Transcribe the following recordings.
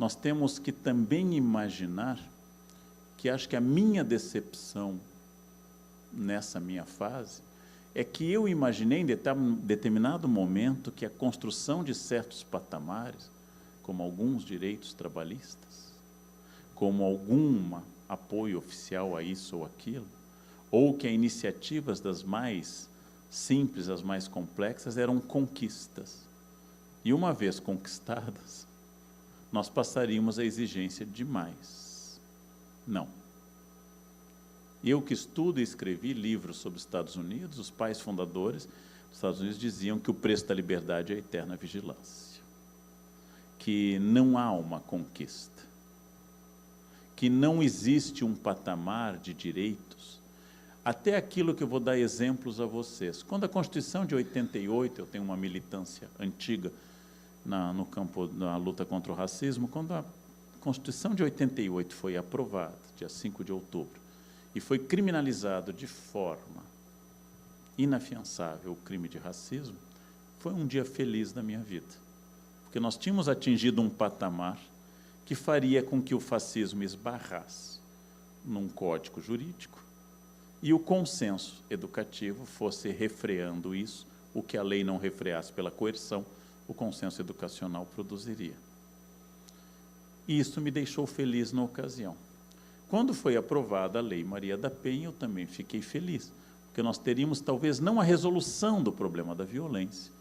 nós temos que também imaginar que acho que a minha decepção nessa minha fase é que eu imaginei em determinado momento que a construção de certos patamares, como alguns direitos trabalhistas, como algum apoio oficial a isso ou aquilo, ou que as iniciativas das mais simples, as mais complexas, eram conquistas. E uma vez conquistadas, nós passaríamos a exigência de mais. Não. Eu que estudo e escrevi livros sobre os Estados Unidos, os pais fundadores dos Estados Unidos diziam que o preço da liberdade é a eterna vigilância, que não há uma conquista, que não existe um patamar de direitos, até aquilo que eu vou dar exemplos a vocês. Quando a Constituição de 88, eu tenho uma militância antiga no campo da luta contra o racismo, quando a Constituição de 88 foi aprovada, dia 5 de outubro, e foi criminalizado de forma inafiançável o crime de racismo, foi um dia feliz da minha vida, porque nós tínhamos atingido um patamar que faria com que o fascismo esbarrasse num código jurídico e o consenso educativo fosse refreando isso, o que a lei não refreasse pela coerção, o consenso educacional produziria. E isso me deixou feliz na ocasião. Quando foi aprovada a Lei Maria da Penha, eu também fiquei feliz, porque nós teríamos talvez não a resolução do problema da violência,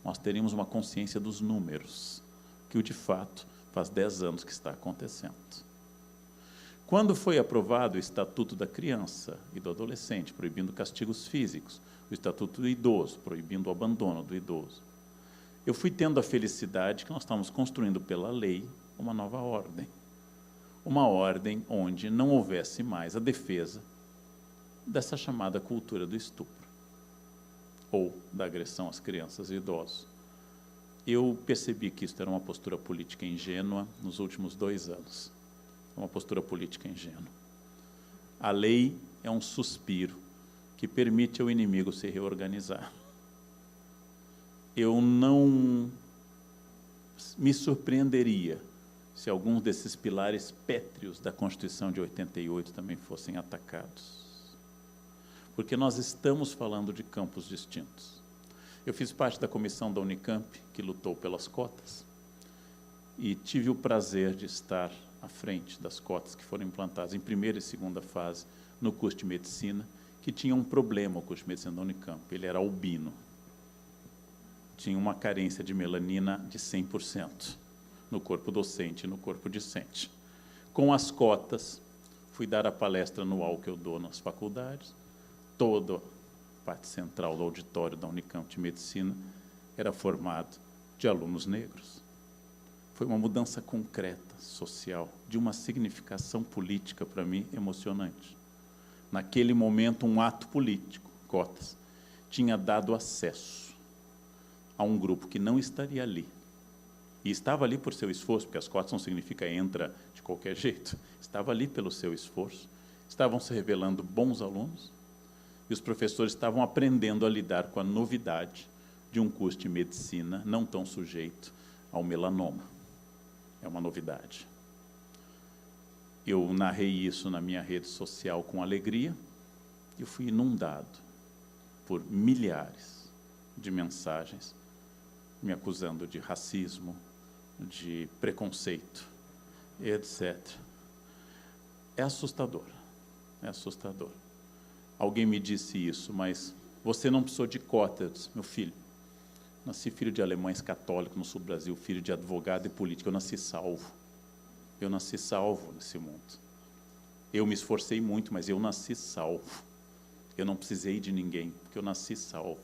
nós teríamos uma consciência dos números, que o de fato faz 10 anos que está acontecendo. Quando foi aprovado o Estatuto da Criança e do Adolescente, proibindo castigos físicos, o Estatuto do Idoso, proibindo o abandono do idoso, eu fui tendo a felicidade que nós estamos construindo pela lei uma nova ordem. Uma ordem onde não houvesse mais a defesa dessa chamada cultura do estupro, ou da agressão às crianças e idosos. Eu percebi que isso era uma postura política ingênua nos últimos 2 anos. Uma postura política ingênua. A lei é um suspiro que permite ao inimigo se reorganizar. Eu não me surpreenderia se alguns desses pilares pétreos da Constituição de 88 também fossem atacados. Porque nós estamos falando de campos distintos. Eu fiz parte da comissão da Unicamp, que lutou pelas cotas, e tive o prazer de estar à frente das cotas que foram implantadas em primeira e segunda fase no curso de medicina, que tinha um problema o curso de medicina da Unicamp, ele era albino. Tinha uma carência de melanina de 100% no corpo docente e no corpo discente. Com as cotas, fui dar a palestra anual que eu dou nas faculdades, toda a parte central do auditório da Unicamp de Medicina era formado de alunos negros. Foi uma mudança concreta, social, de uma significação política, para mim, emocionante. Naquele momento, um ato político, cotas, tinha dado acesso a um grupo que não estaria ali. E estava ali por seu esforço, porque as cotas não significa entra de qualquer jeito. Estava ali pelo seu esforço. Estavam se revelando bons alunos e os professores estavam aprendendo a lidar com a novidade de um curso de medicina não tão sujeito ao melanoma. É uma novidade. Eu narrei isso na minha rede social com alegria e fui inundado por milhares de mensagens me acusando de racismo, de preconceito, etc. É assustador, é assustador. Alguém me disse isso, mas você não precisou de cota. Eu disse, meu filho, nasci filho de alemães católicos no sul do Brasil, filho de advogado e político, eu nasci salvo. Eu nasci salvo nesse mundo. Eu me esforcei muito, mas eu nasci salvo. Eu não precisei de ninguém, porque eu nasci salvo.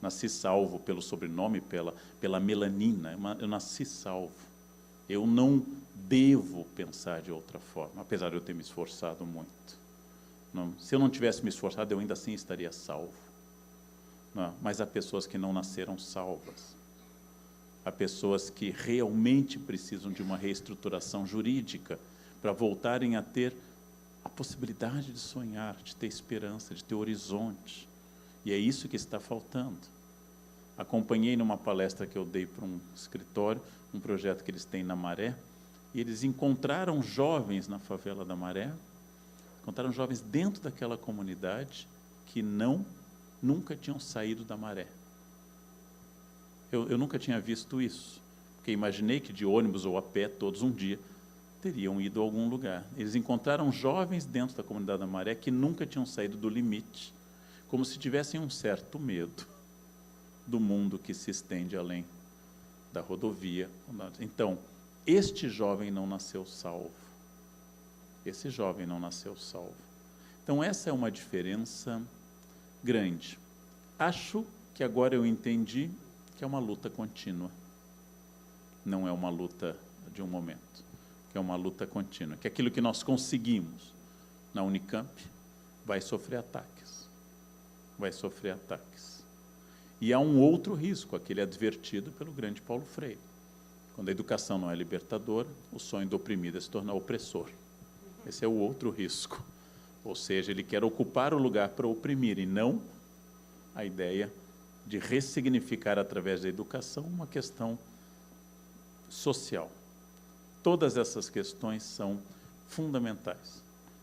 Nasci salvo pelo sobrenome, pela melanina, eu nasci salvo. Eu não devo pensar de outra forma, apesar de eu ter me esforçado muito. Não, se eu não tivesse me esforçado, eu ainda assim estaria salvo. Não, mas há pessoas que não nasceram salvas. Há pessoas que realmente precisam de uma reestruturação jurídica para voltarem a ter a possibilidade de sonhar, de ter esperança, de ter horizonte. E é isso que está faltando. Acompanhei numa palestra que eu dei para um escritório, um projeto que eles têm na Maré, E eles encontraram jovens na favela da Maré, encontraram jovens dentro daquela comunidade que nunca tinham saído da Maré. Eu nunca tinha visto isso, porque imaginei que de ônibus ou a pé, todos um dia, teriam ido a algum lugar. Eles encontraram jovens dentro da comunidade da Maré que nunca tinham saído do limite, como se tivessem um certo medo do mundo que se estende além da rodovia. Então, este jovem não nasceu salvo. Esse jovem não nasceu salvo. Então, essa é uma diferença grande. Acho que agora eu entendi que é uma luta contínua. Não é uma luta de um momento, que é uma luta contínua. Que aquilo que nós conseguimos na Unicamp vai sofrer ataques. Vai sofrer ataques. E há um outro risco, aquele advertido pelo grande Paulo Freire. Quando a educação não é libertadora, o sonho do oprimido é se tornar opressor. Esse é o outro risco. Ou seja, ele quer ocupar o lugar para oprimir, e não a ideia de ressignificar, através da educação, uma questão social. Todas essas questões são fundamentais.